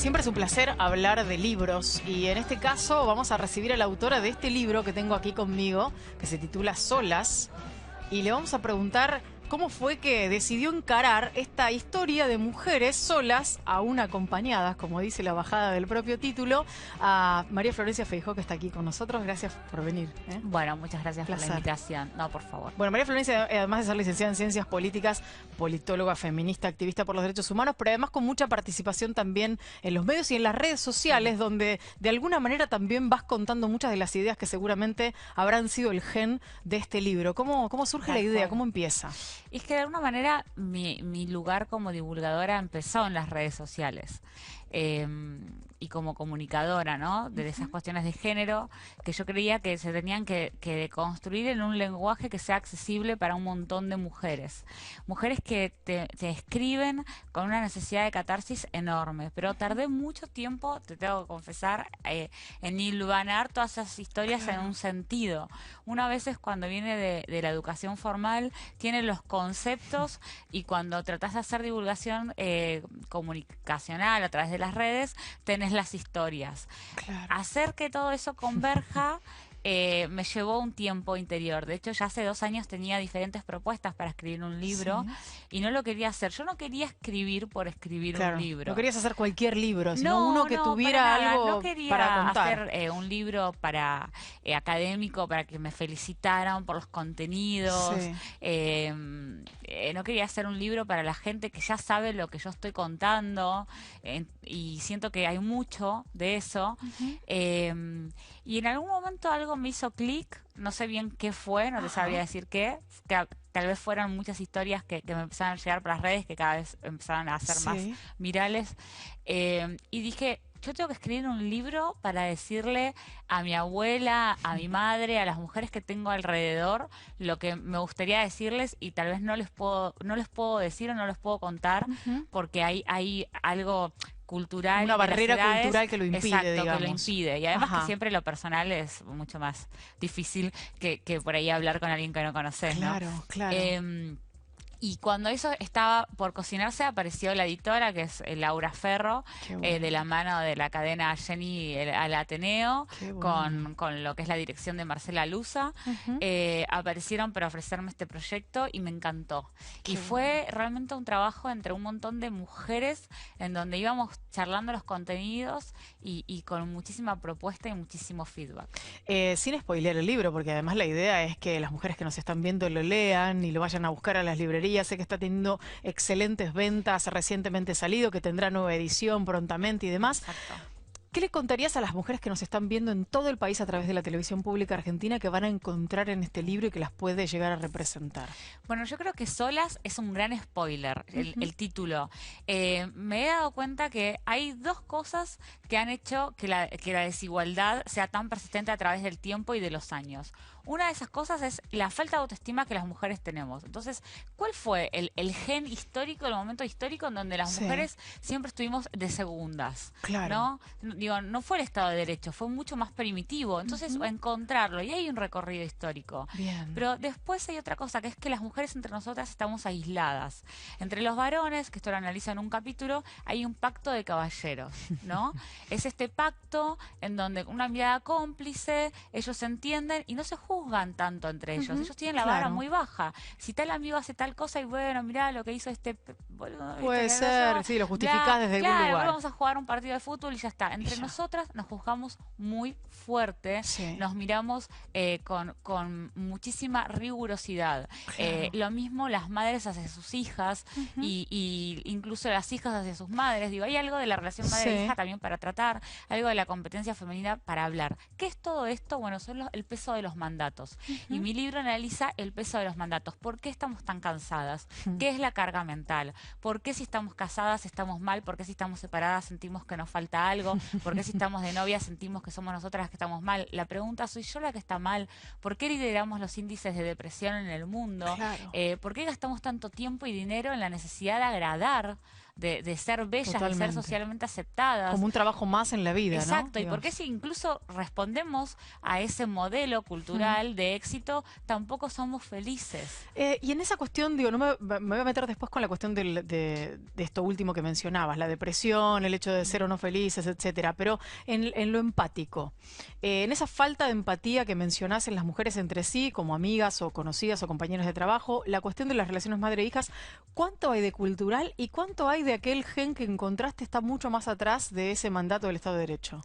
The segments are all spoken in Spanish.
Siempre es un placer hablar de libros y en este caso vamos a recibir a la autora de este libro que tengo aquí conmigo, que se titula Solas, y le vamos a preguntar cómo fue que decidió encarar esta historia de mujeres solas, aún acompañadas, como dice la bajada del propio título, a María Florencia Feijó, que está aquí con nosotros. Gracias por venir. Bueno, muchas gracias por la invitación. No, por favor. Bueno, María Florencia, además de ser licenciada en Ciencias Políticas, politóloga, feminista, activista por los derechos humanos, pero además con mucha participación también en los medios y en las redes sociales, donde de alguna manera también vas contando muchas de las ideas que seguramente habrán sido el gen de este libro. ¿Cómo surge la idea? ¿Cómo empieza? Y es que de alguna manera mi lugar como divulgadora empezó en las redes sociales. Y como comunicadora, ¿no? De esas cuestiones de género que yo creía que se tenían que deconstruir en un lenguaje que sea accesible para un montón de mujeres. Mujeres que te escriben con una necesidad de catarsis enorme, pero tardé mucho tiempo, te tengo que confesar, en hilvanar todas esas historias en un sentido. Una vez es cuando viene de la educación formal, tiene los conceptos, y cuando tratás de hacer divulgación comunicacional a través de las redes, tenés las historias. Claro. Hacer que todo eso converja me llevó un tiempo interior. De hecho, ya hace 2 años tenía diferentes propuestas para escribir un libro, y no lo quería hacer. Yo no quería escribir por escribir un libro. No querías hacer cualquier libro, sino uno que tuviera algo no quería para contar. hacer un libro para académico, para que me felicitaran por los contenidos. No quería hacer un libro para la gente que ya sabe lo que yo estoy contando, y siento que hay mucho de eso. Y en algún momento algo me hizo clic, no sé bien qué fue, no te sabría decir qué, que tal vez fueran muchas historias que me empezaron a llegar por las redes, que cada vez empezaron a ser más virales, y dije, yo tengo que escribir un libro para decirle a mi abuela, a mi madre, a las mujeres que tengo alrededor, lo que me gustaría decirles, y tal vez no les puedo decir o no les puedo contar, porque hay algo cultural, una barrera cultural que lo impide. Exacto, digamos. que lo impide. Y además que siempre lo personal es mucho más difícil que por ahí hablar con alguien que no conoces, ¿no? Claro. Y cuando eso estaba por cocinarse, apareció la editora, que es Laura Ferro, de la mano de la cadena Jenny al Ateneo, con lo que es la dirección de Marcela Luza. Aparecieron para ofrecerme este proyecto y me encantó. Y fue realmente un trabajo entre un montón de mujeres, en donde íbamos charlando los contenidos y con muchísima propuesta y muchísimo feedback. Sin spoilear el libro, porque además la idea es que las mujeres que nos están viendo lo lean y lo vayan a buscar a las librerías. Sé que está teniendo excelentes ventas, recientemente salido, que tendrá nueva edición prontamente y demás. Exacto. ¿Qué le contarías a las mujeres que nos están viendo en todo el país a través de la televisión pública argentina que van a encontrar en este libro y que las puede llegar a representar? Bueno, yo creo que Solas es un gran spoiler, el título. Me he dado cuenta que hay 2 cosas que han hecho que la desigualdad sea tan persistente a través del tiempo y de los años. Una de esas cosas es la falta de autoestima que las mujeres tenemos. Entonces, ¿cuál fue el gen histórico, el momento histórico en donde las mujeres siempre estuvimos de segundas? Claro. ¿No? Digo, no fue el Estado de Derecho, fue mucho más primitivo. Entonces, encontrarlo, y hay un recorrido histórico. Bien. Pero después hay otra cosa, que es que las mujeres entre nosotras estamos aisladas. Entre los varones, que esto lo analiza en un capítulo, hay un pacto de caballeros, ¿no? Es este pacto en donde una mirada cómplice, ellos se entienden y no se juzgan tanto entre ellos. Ellos tienen la vara muy baja. Si tal amigo hace tal cosa y bueno, mirá lo que hizo este boludo. Puede ser, sí, lo justificás desde algún lugar. Vamos a jugar un partido de fútbol y ya está. Entre nosotras nos juzgamos muy fuerte, nos miramos con muchísima rigurosidad. Lo mismo las madres hacia sus hijas, y incluso las hijas hacia sus madres. Digo, hay algo de la relación madre-hija también para tratar, algo de la competencia femenina para hablar. ¿Qué es todo esto? Bueno, son el peso de los mandatos. Y mi libro analiza el peso de los mandatos. ¿Por qué estamos tan cansadas? ¿Qué es la carga mental? ¿Por qué si estamos casadas estamos mal? ¿Por qué si estamos separadas sentimos que nos falta algo? ¿Por qué si estamos de novia sentimos que somos nosotras las que estamos mal? La pregunta, ¿soy yo la que está mal? ¿Por qué lideramos los índices de depresión en el mundo? ¿Por qué gastamos tanto tiempo y dinero en la necesidad de agradar de ser bellas, de ser Totalmente. socialmente aceptadas. Como un trabajo más en la vida, ¿no? Exacto, y Digo. porque si incluso respondemos a ese modelo cultural de éxito, tampoco somos felices. Y en esa cuestión, digo, no me voy a meter después con la cuestión de esto último que mencionabas, la depresión, el hecho de ser o no felices, etcétera, pero en lo empático, en esa falta de empatía que mencionás en las mujeres entre sí, como amigas o conocidas o compañeras de trabajo, la cuestión de las relaciones madre-hijas, ¿cuánto hay de cultural y cuánto hay de aquel gen que encontraste está mucho más atrás de ese mandato del Estado de Derecho?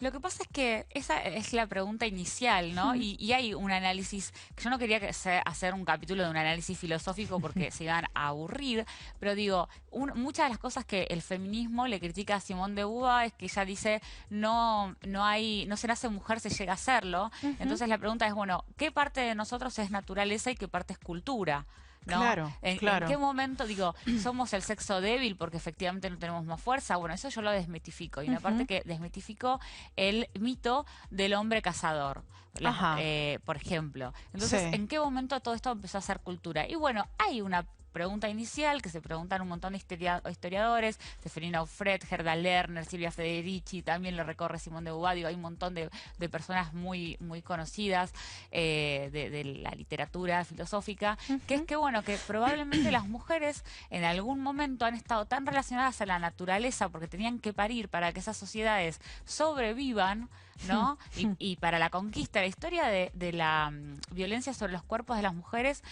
Lo que pasa es que esa es la pregunta inicial, ¿no? Y hay un análisis, que yo no quería hacer un capítulo de un análisis filosófico porque se iban a aburrir, pero digo, muchas de las cosas que el feminismo le critica a Simone de Beauvoir es que ella dice, no se nace mujer, se llega a serlo. Entonces la pregunta es, bueno, ¿qué parte de nosotros es naturaleza y qué parte es cultura? ¿No? Claro, claro. ¿En qué momento, digo, somos el sexo débil porque efectivamente no tenemos más fuerza? Bueno, eso yo lo desmitifico. Y una parte que desmitifico el mito del hombre cazador, Ajá. por ejemplo. Entonces, Sí. ¿en qué momento todo esto empezó a ser cultura? Y bueno, hay una pregunta inicial que se preguntan un montón de historiadores, Seferina Auffret, Gerda Lerner, Silvia Federici, también lo recorre Simone de Beauvoir, digo, hay un montón de personas muy, muy conocidas de la literatura filosófica, que es que, bueno, que probablemente las mujeres en algún momento han estado tan relacionadas a la naturaleza porque tenían que parir para que esas sociedades sobrevivan, ¿no? Y para la conquista, la historia de la violencia sobre los cuerpos de las mujeres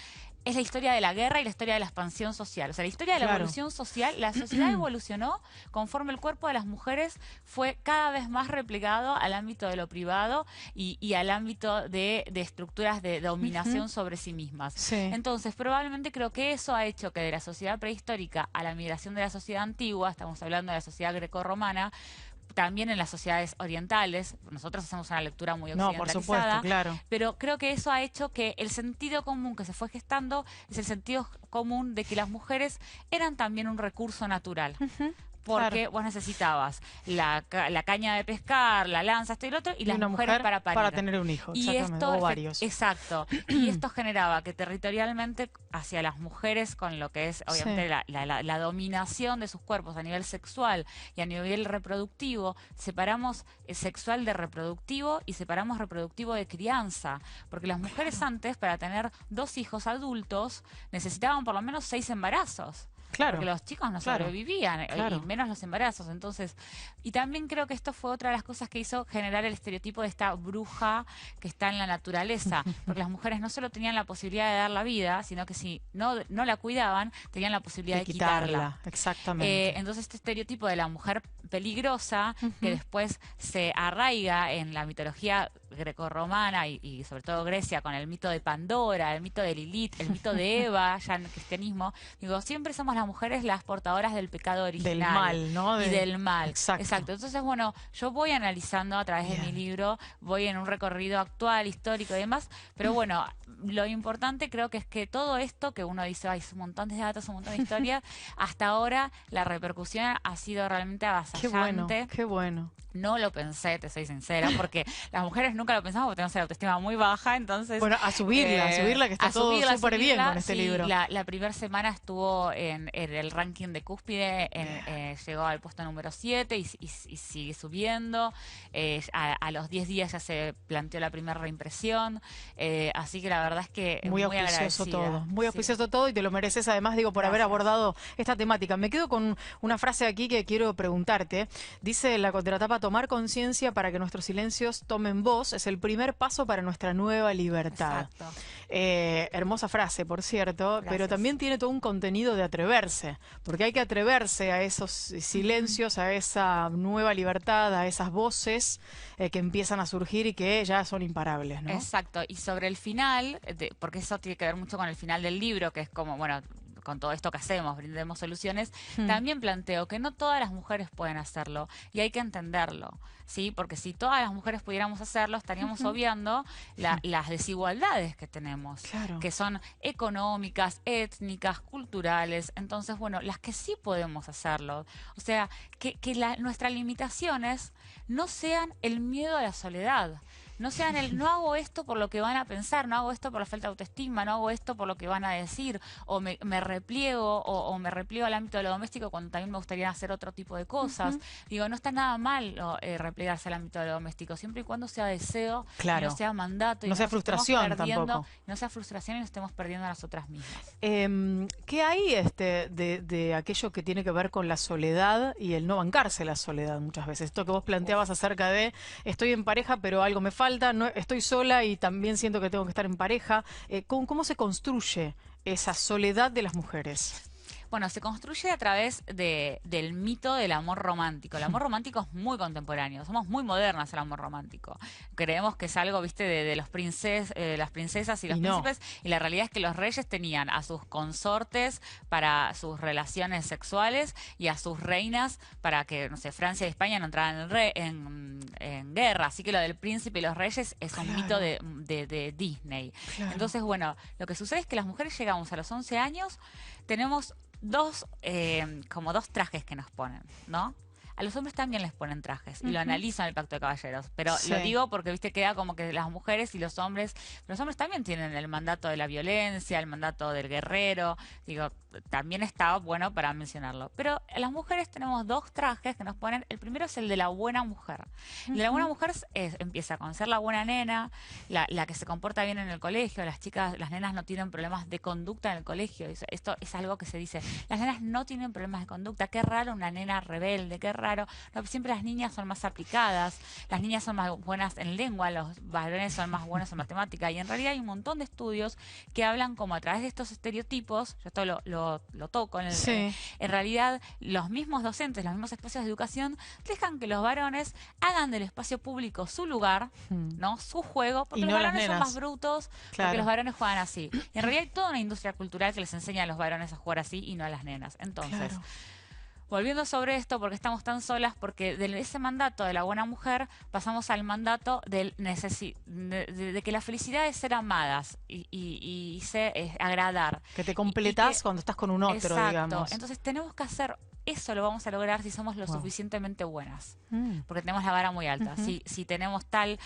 es la historia de la guerra y la historia de la expansión social. O sea, la historia de la evolución social, la sociedad evolucionó conforme el cuerpo de las mujeres fue cada vez más replegado al ámbito de lo privado y al ámbito de estructuras de dominación sobre sí mismas. Sí. Entonces, probablemente creo que eso ha hecho que de la sociedad prehistórica a la migración de la sociedad antigua, estamos hablando de la sociedad grecorromana, también en las sociedades orientales, nosotros hacemos una lectura muy No, occidentalizada, por supuesto, claro. pero creo que eso ha hecho que el sentido común que se fue gestando es el sentido común de que las mujeres eran también un recurso natural. Porque vos necesitabas la caña de pescar, la lanza, esto y lo otro, y las una mujeres mujer para parir. para tener un hijo, Y exactamente, esto, o varios. exacto. Y esto generaba que territorialmente hacia las mujeres, con lo que es obviamente la dominación de sus cuerpos a nivel sexual y a nivel reproductivo, separamos sexual de reproductivo y separamos reproductivo de crianza. Porque las mujeres antes, para tener 2 hijos adultos, necesitaban por lo menos 6 embarazos. Claro. Porque los chicos no sobrevivían, y menos los embarazos. Entonces, y también creo que esto fue otra de las cosas que hizo generar el estereotipo de esta bruja que está en la naturaleza. Porque las mujeres no solo tenían la posibilidad de dar la vida, sino que si no la cuidaban, tenían la posibilidad de quitarla. Exactamente. Entonces, este estereotipo de la mujer peligrosa, que después se arraiga en la mitología grecorromana y sobre todo Grecia, con el mito de Pandora, el mito de Lilith, el mito de Eva, ya en el cristianismo, digo, siempre somos las mujeres las portadoras del pecado original. Del mal, ¿no? Y del mal. Exacto. Entonces, bueno, yo voy analizando a través de mi libro, voy en un recorrido actual, histórico y demás, pero bueno, lo importante creo que es que todo esto que uno dice, hay un montón de datos, un montón de historias, hasta ahora la repercusión ha sido realmente avasallante. Qué bueno. No lo pensé, te soy sincera, porque las mujeres nunca lo pensamos porque tenemos la autoestima muy baja, entonces... Bueno, a subirla, que está todo súper bien con este libro. La primera semana estuvo en el ranking de Cúspide, llegó al puesto número 7 y sigue subiendo. A los 10 días ya se planteó la primera reimpresión, así que la verdad es que muy auspicioso todo, muy auspicioso todo, y te lo mereces además, digo, por haber abordado esta temática. Me quedo con una frase aquí que quiero preguntarte. Dice la contratapa: tomar conciencia para que nuestros silencios tomen voz es el primer paso para nuestra nueva libertad. Exacto. Hermosa frase, por cierto, Gracias. pero también tiene todo un contenido de atreverse, porque hay que atreverse a esos silencios, a esa nueva libertad, a esas voces que empiezan a surgir y que ya son imparables, ¿no? Exacto, y sobre el final, porque eso tiene que ver mucho con el final del libro, que es como, bueno, con todo esto que hacemos, brindemos soluciones, también planteo que no todas las mujeres pueden hacerlo y hay que entenderlo, ¿sí? Porque si todas las mujeres pudiéramos hacerlo, estaríamos obviando las desigualdades que tenemos, que son económicas, étnicas, culturales. Entonces, bueno, las que sí podemos hacerlo, o sea, que nuestras limitaciones no sean el miedo a la soledad, no sean no hago esto por lo que van a pensar, no hago esto por la falta de autoestima, no hago esto por lo que van a decir, o me repliego, o me repliego al ámbito de lo doméstico cuando también me gustaría hacer otro tipo de cosas. Digo, no está nada mal replegarse al ámbito de lo doméstico, siempre y cuando sea deseo, y no sea mandato, y no sea frustración tampoco. No sea frustración y no estemos perdiendo a las otras mismas. ¿Qué hay de aquello que tiene que ver con la soledad y el no bancarse la soledad muchas veces? Esto que vos planteabas acerca de estoy en pareja pero algo me falta, no, estoy sola y también siento que tengo que estar en pareja. ¿Cómo se construye esa soledad de las mujeres? Bueno, se construye a través del mito del amor romántico. El amor romántico es muy contemporáneo, somos muy modernas el amor romántico. Creemos que es algo, viste, de las princesas y los príncipes, y la realidad es que los reyes tenían a sus consortes para sus relaciones sexuales y a sus reinas para que, no sé, Francia y España no entraran en guerra. Así que lo del príncipe y los reyes es un mito de Disney. Entonces, bueno, lo que sucede es que las mujeres llegamos a los 11 años, tenemos como dos trajes que nos ponen, ¿no? A los hombres también les ponen trajes y lo analizan el Pacto de Caballeros, pero lo digo porque, viste, queda como que las mujeres y los hombres también tienen el mandato de la violencia, el mandato del guerrero, digo, también está bueno para mencionarlo. Pero las mujeres tenemos dos trajes que nos ponen. El primero es el de la buena mujer. El de la buena mujer empieza con ser la buena nena, la que se comporta bien en el colegio. Las nenas no tienen problemas de conducta en el colegio. Esto es algo que se dice. Las nenas no tienen problemas de conducta. Qué raro una nena rebelde, qué raro. No, siempre las niñas son más aplicadas, las niñas son más buenas en lengua, los varones son más buenos en matemática. Y en realidad hay un montón de estudios que hablan como a través de estos estereotipos, yo esto lo toco, en realidad los mismos docentes, los mismos espacios de educación dejan que los varones hagan del espacio público su lugar, ¿no? Su juego, porque los varones son más brutos, porque los varones juegan así. Y en realidad hay toda una industria cultural que les enseña a los varones a jugar así y no a las nenas. Entonces, volviendo sobre esto, porque estamos tan solas, porque de ese mandato de la buena mujer pasamos al mandato de que la felicidad es ser amadas y agradar. Que te completás cuando estás con un otro, digamos. Entonces tenemos que hacer eso, lo vamos a lograr si somos lo suficientemente buenas, porque tenemos la vara muy alta. Si tenemos tal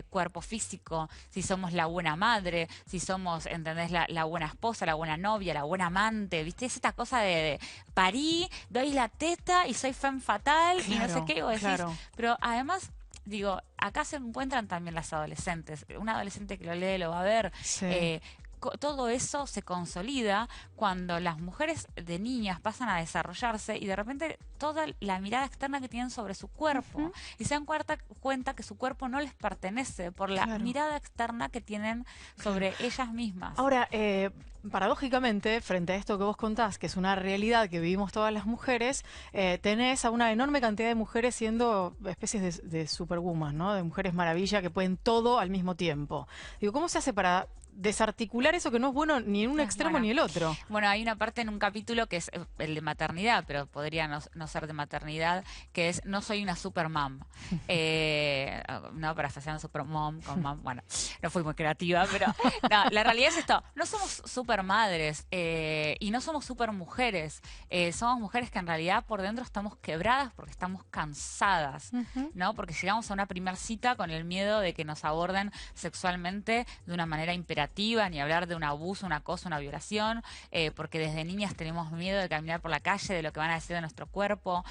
cuerpo físico, si somos la buena madre, si somos, ¿entendés? La buena esposa, la buena novia, la buena amante, ¿viste? Es esta cosa de parí, doy la teta y soy femme fatal y no sé qué, vos decís. Pero además, digo, acá se encuentran también las adolescentes. Un adolescente que lo lee lo va a ver. Todo eso se consolida cuando las mujeres de niñas pasan a desarrollarse y de repente toda la mirada externa que tienen sobre su cuerpo y se dan cuenta que su cuerpo no les pertenece por la mirada externa que tienen sobre ellas mismas. Ahora, paradójicamente, frente a esto que vos contás, que es una realidad que vivimos todas las mujeres, tenés a una enorme cantidad de mujeres siendo especies de superwoman, ¿no? De mujeres maravilla que pueden todo al mismo tiempo. Digo, ¿cómo se hace para desarticular eso que no es bueno ni en un extremo ni el otro? Bueno, hay una parte en un capítulo que es el de maternidad, pero podría no ser de maternidad, que es no soy una supermom. No, para hacer supermom con mom, bueno, no fui muy creativa, pero no, la realidad es esto, no somos supermadres y no somos supermujeres, somos mujeres que en realidad por dentro estamos quebradas porque estamos cansadas, ¿no? Porque llegamos a una primera cita con el miedo de que nos aborden sexualmente de una manera imperativa, ni hablar de un abuso, un acoso, una violación, porque desde niñas tenemos miedo de caminar por la calle, de lo que van a decir de nuestro cuerpo,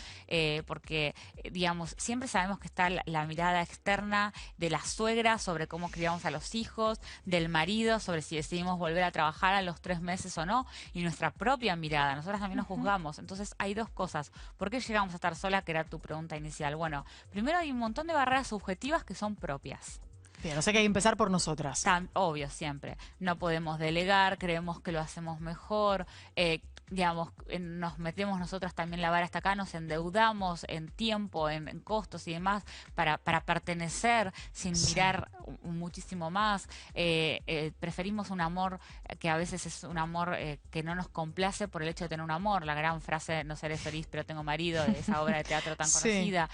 porque, digamos, siempre sabemos que está la mirada externa de la suegra sobre cómo criamos a los hijos, del marido sobre si decidimos volver a trabajar a los 3 meses o no, y nuestra propia mirada. Nosotras también nos juzgamos. Entonces hay dos cosas. ¿Por qué llegamos a estar solas? Que era tu pregunta inicial. Bueno, primero hay un montón de barreras subjetivas que son propias. Bien, o sea que hay que empezar por nosotras. Obvio, siempre. No podemos delegar, creemos que lo hacemos mejor, digamos, nos metemos nosotras también la vara hasta acá, nos endeudamos en tiempo, en costos y demás para pertenecer sin mirar muchísimo más. Preferimos un amor que a veces es un amor que no nos complace por el hecho de tener un amor. La gran frase, no seré feliz pero tengo marido, de esa obra de teatro tan conocida.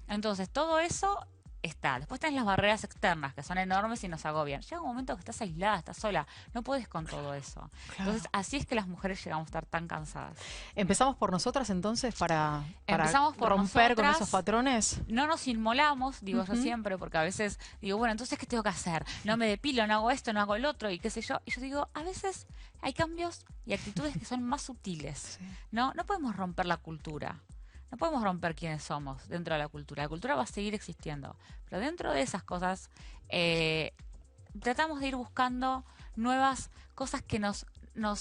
Entonces, todo eso está. Después tenés las barreras externas, que son enormes y nos agobian. Llega un momento que estás aislada, estás sola, no puedes con todo eso. Claro. Entonces, así es que las mujeres llegamos a estar tan cansadas. ¿Empezamos por nosotras entonces para Empezamos por romper con nosotras. esos patrones? No nos inmolamos, digo yo Ujú. siempre, porque a veces digo, bueno, entonces, ¿qué tengo que hacer? No me depilo, no hago esto, no hago el otro, y qué sé yo. Y yo digo, a veces hay cambios y actitudes que son más sutiles, Sí. ¿no? No podemos romper la cultura. No podemos romper quiénes somos dentro de la cultura. La cultura va a seguir existiendo. Pero dentro de esas cosas, tratamos de ir buscando nuevas cosas que nos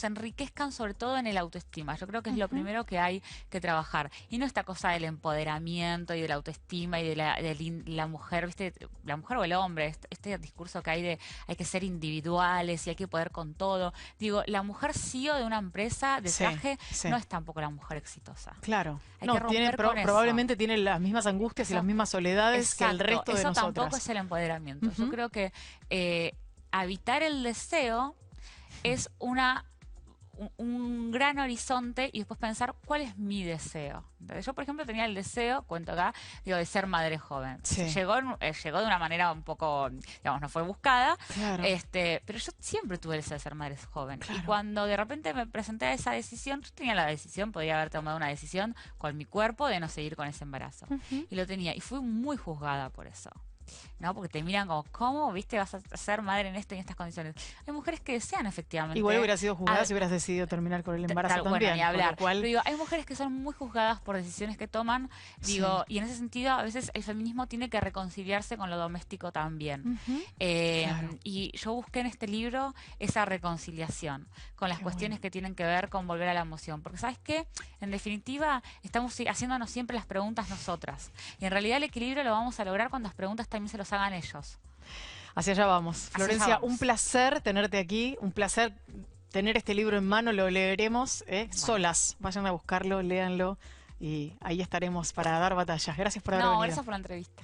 enriquezcan, sobre todo en el autoestima. Yo creo que es lo primero que hay que trabajar. Y no esta cosa del empoderamiento y de la autoestima y de la mujer, ¿viste? La mujer o el hombre, este discurso que hay de hay que ser individuales y hay que poder con todo. Digo, la mujer CEO de una empresa de Sí, traje sí. no es tampoco la mujer exitosa. Claro. Hay No, que romper con eso. probablemente tiene las mismas angustias y Eso- las mismas soledades que el Exacto, resto de eso nosotras. tampoco es el empoderamiento. Yo Ujú. creo que habitar el deseo es un gran horizonte y después pensar cuál es mi deseo. Entonces, yo, por ejemplo, tenía el deseo, cuento acá, digo, de ser madre joven. Sí. Llegó de una manera un poco, digamos, no fue buscada, Claro. pero yo siempre tuve el deseo de ser madre joven. Claro. Y cuando de repente me presenté a esa decisión, yo tenía la decisión, podría haber tomado una decisión con mi cuerpo de no seguir con ese embarazo. Ujú. Y lo tenía, y fui muy juzgada por eso. ¿No? Porque te miran como, ¿cómo? ¿Viste? Vas a ser madre en esto y en estas condiciones. Hay mujeres que desean efectivamente. Igual hubiera sido juzgada a- si hubieras decidido terminar con el embarazo Bueno, también. ni con lo hablar. cual- Pero digo, hay mujeres que son muy juzgadas por decisiones que toman. Digo, y en ese sentido, a veces el feminismo tiene que reconciliarse con lo doméstico también. Ujú. Claro. Y yo busqué en este libro esa reconciliación con las Qué cuestiones bueno. que tienen que ver con volver a la emoción. Porque, ¿sabes qué? En definitiva, estamos haciéndonos siempre las preguntas nosotras. Y en realidad el equilibrio lo vamos a lograr cuando las preguntas también se los hagan ellos. Hacia allá vamos. allá Florencia, vamos. un placer tenerte aquí, un placer tener este libro en mano, lo leeremos solas. Vayan a buscarlo, léanlo y ahí estaremos para dar batallas. Gracias por haber No, venido. gracias por la entrevista.